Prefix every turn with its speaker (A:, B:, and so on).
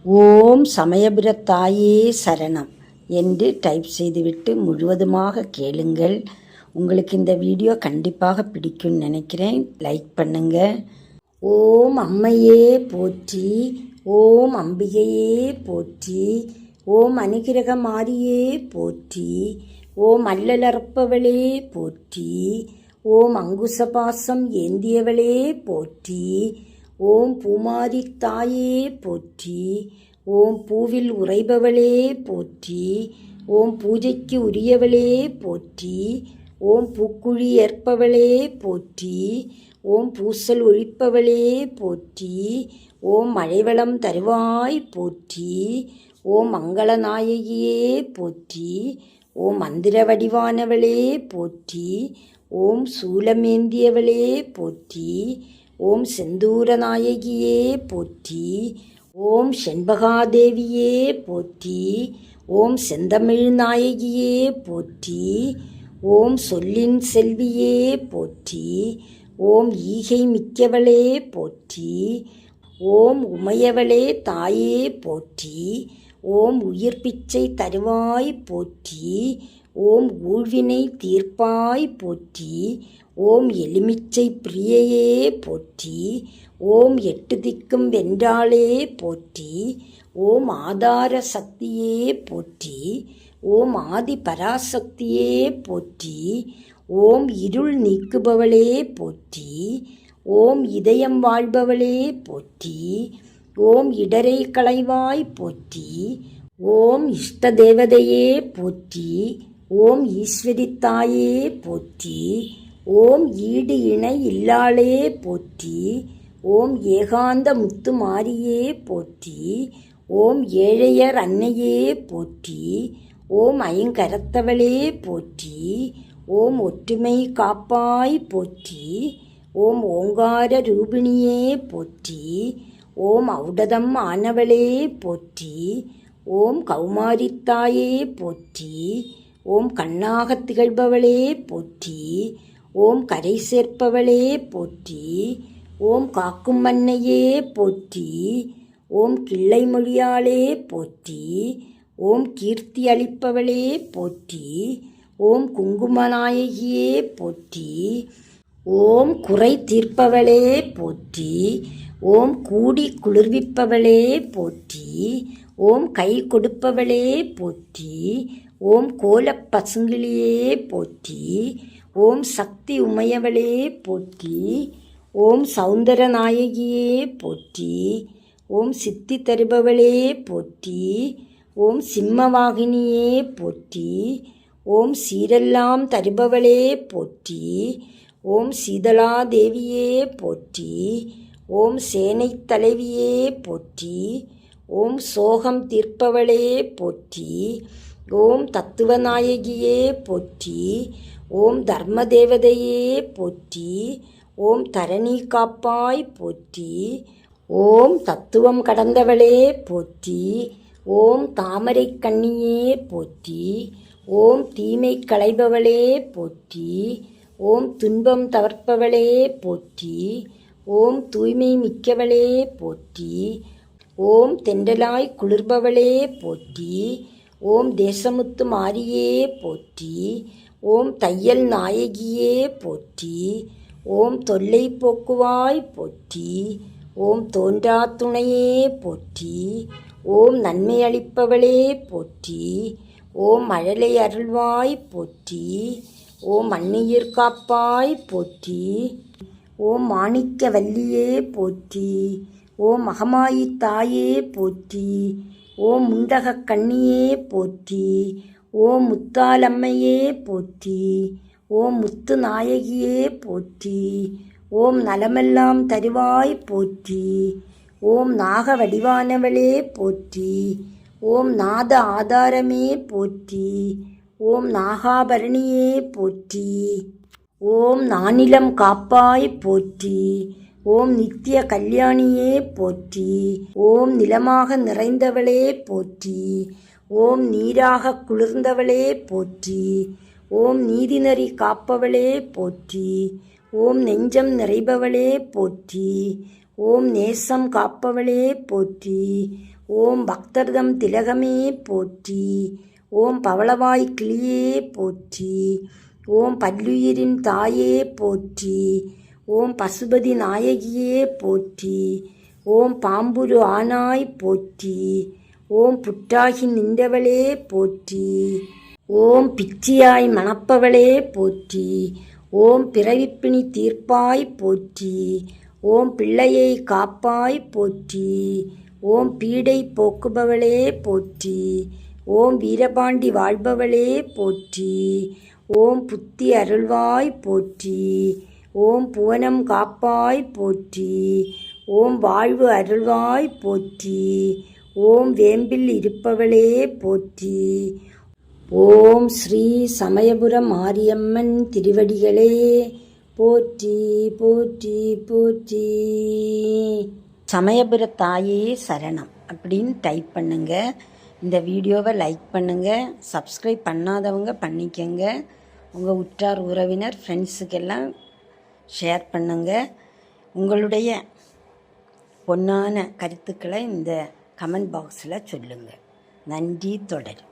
A: ஓம் சமயபுரத்தாயே சரணம் என்று டைப் செய்துவிட்டு முழுவதுமாக கேளுங்கள். உங்களுக்கு இந்த வீடியோ கண்டிப்பாக பிடிக்கும்னு நினைக்கிறேன். லைக் பண்ணுங்க. ஓம் அம்மையே போற்றி, ஓம் அம்பிகையே போற்றி, ஓம் அனுகிரக மாரியே போற்றி, ஓம் அல்லலற்பவளே போற்றி, ஓம் அங்குசபாசம் ஏந்தியவளே போற்றி, ஓம் பூமாரி தாயே போற்றி, ஓம் பூவில் உறைபவளே போற்றி, ஓம் பூஜைக்கு உரியவளே போற்றி, ஓம் பூக்குழி ஏற்பவளே போற்றி, ஓம் பூசல் ஒழிப்பவளே போற்றி, ஓம் மழைவளம் தருவாய் போற்றி, ஓம் மங்களநாயகியே போற்றி, ஓம் மந்திர வடிவானவளே போற்றி, ஓம் சூலமேந்தியவளே போற்றி, ஓம் செந்தூரநாயகியே போற்றி, ஓம் செண்பகாதேவியே போற்றி, ஓம் செந்தமிழ் நாயகியே போற்றி, ஓம் சொல்லின் செல்வியே போற்றி, ஓம் ஈகை மிக்கவளே போற்றி, ஓம் உமையவளே தாயே போற்றி, ஓம் உயிர் பிச்சை தருவாய் போற்றி, ஓம் ஊழ்வினை தீர்ப்பாய் போற்றி, ஓம் எலுமிச்சை பிரியையே போற்றி, ஓம் எட்டு திக்கும் வென்றாளே போற்றி, ஓம் ஆதார சக்தியே போற்றி, ஓம் ஆதி பராசக்தியே போற்றி, ஓம் இருள் நீக்குபவளே போற்றி, ஓம் இதயம் வாழ்பவளே போற்றி, ஓம் இடரை களைவாய் போற்றி, ஓம் இஷ்ட தேவதையே போற்றி, ஓம் ஈஸ்வரி தாயே போற்றி, ஓம் ஈடு இணை இல்லாளே போற்றி, ஓம் ஏகாந்த முத்து மாரியே போற்றி, ஓம் ஏழையர் அன்னையே போற்றி, ஓம் ஐங்கரத்தவளே போற்றி, ஓம் ஒற்றுமை காப்பாய் போற்றி, ஓம் ஓங்கார ரூபிணியே போற்றி, ஓம் ஔடதம் ஆனவளே போற்றி, ஓம் கௌமாரித்தாயே போற்றி, ஓம் கண்ணாகத் திகழ்பவளே போற்றி, ஓம் கரை சேர்ப்பவளே போற்றி, ஓம் காக்கும் மன்னையே போற்றி, ஓம் கிள்ளை மொழியாளே போற்றி, ஓம் கீர்த்தி அளிப்பவளே போற்றி, ஓம் குங்குமநாயகியே போற்றி, ஓம் குறை தீர்ப்பவளே போற்றி, ஓம் கூடி குளிர்விப்பவளே போற்றி, ஓம் கை கொடுப்பவளே போற்றி, ஓம் கோலப் பசுங்கிளியே போற்றி, ஓம் சக்தி உமையவளே போற்றி, ஓம் சௌந்தரநாயகியே போற்றி, ஓம் சித்தி தருபவளே போற்றி, ஓம் சிம்மவாகினியே போற்றி, ஓம் சீரெல்லாம் தருபவளே போற்றி, ஓம் சீதளாதேவியே போற்றி, ஓம் சேனைத் தலைவியே போற்றி, ஓம் சோகம் தீர்ப்பவளே போற்றி, ஓம் தத்துவநாயகியே போற்றி, ஓம் தர்மதேவதையே போற்றி, ஓம் தரணி காப்பாய் போற்றி, ஓம் தத்துவம் கடந்தவளே போற்றி, ஓம் தாமரை கண்ணியே போற்றி, ஓம் தீமை களைபவளே போற்றி, ஓம் துன்பம் தவிர்ப்பவளே போற்றி, ஓம் தூய்மை மிக்கவளே போற்றி, ஓம் தென்றலாய் குளிர்பவளே போற்றி, ஓம் தேசமுத்து மாரியே போற்றி, ஓம் தையல் நாயகியே போற்றி, ஓம் தொல்லை போக்குவாய் போற்றி, ஓம் தோன்றா துணையே போற்றி, ஓம் நன்மை அளிப்பவளே போற்றி, ஓம் மழலை அருள்வாய் போற்றி, ஓம் மண்ணுயிர் காப்பாய் போற்றி, ஓம் மாணிக்க வல்லியே போற்றி, ஓம் மகமாயி தாயே போற்றி, ஓம் முண்டகக் கண்ணியே போற்றி, ஓம் முத்தாலம்மையே போற்றி, ஓம் முத்து நாயகியே போற்றி, ஓம் நலமெல்லாம் தருவாய் போற்றி, ஓம் நாக வடிவானவளே போற்றி, ஓம் நாத ஆதாரமே போற்றி, ஓம் நாகாபரணியே போற்றி, ஓம் நானிலம் காப்பாய் போற்றி, ஓம் நித்திய கல்யாணியே போற்றி, ஓம் நிலமாக நிறைந்தவளே போற்றி, ஓம் நீராக குளிர்ந்தவளே போற்றி, ஓம் நீதிநெறி காப்பவளே போற்றி, ஓம் நெஞ்சம் நிறைபவளே போற்றி, ஓம் நேசம் காப்பவளே போற்றி. ஓம் பக்தர்தம் திலகமே போற்றி. ஓம் பவளவாய் கிளியே போற்றி. ஓம் பல்லுயிரின் தாயே போற்றி. ஓம் பசுபதி நாயகியே போற்றி. ஓம் பாம்புரு ஆனாய் போற்றி. ஓம் புற்றாகி நின்றவளே போற்றி. ஓம் பிச்சியாய் மணப்பவளே போற்றி. ஓம் பிறவிப்பிணி தீர்ப்பாய் போற்றி. ஓம் பிள்ளையை காப்பாய் போற்றி. ஓம் பீடை போக்குபவளே போற்றி. ஓம் வீரபாண்டி வாழ்பவளே போற்றி. ஓம் புத்தி அருள்வாய் போற்றி. ஓம் புவனம் காப்பாய் போற்றி. ஓம் வாழ்வு அருள்வாய் போற்றி. ஓம் வேம்பில் இருப்பவளே போற்றி. ஓம் ஸ்ரீ சமயபுர மாரியம்மன் திருவடிகளே போற்றி போற்றி போற்றி. சமயபுர தாயே சரணம் அப்படின்னு டைப் பண்ணுங்க. இந்த வீடியோவை லைக் பண்ணுங்கள். சப்ஸ்கிரைப் பண்ணாதவங்க பண்ணிக்கங்க. உங்கள் உற்றார் உறவினர் ஃப்ரெண்ட்ஸுக்கெல்லாம் ஷேர் பண்ணுங்கள். உங்களுடைய பொன்னான கருத்துக்களை இந்த கமெண்ட் பாக்ஸில் சொல்லுங்கள். நன்றி. தொடரும்.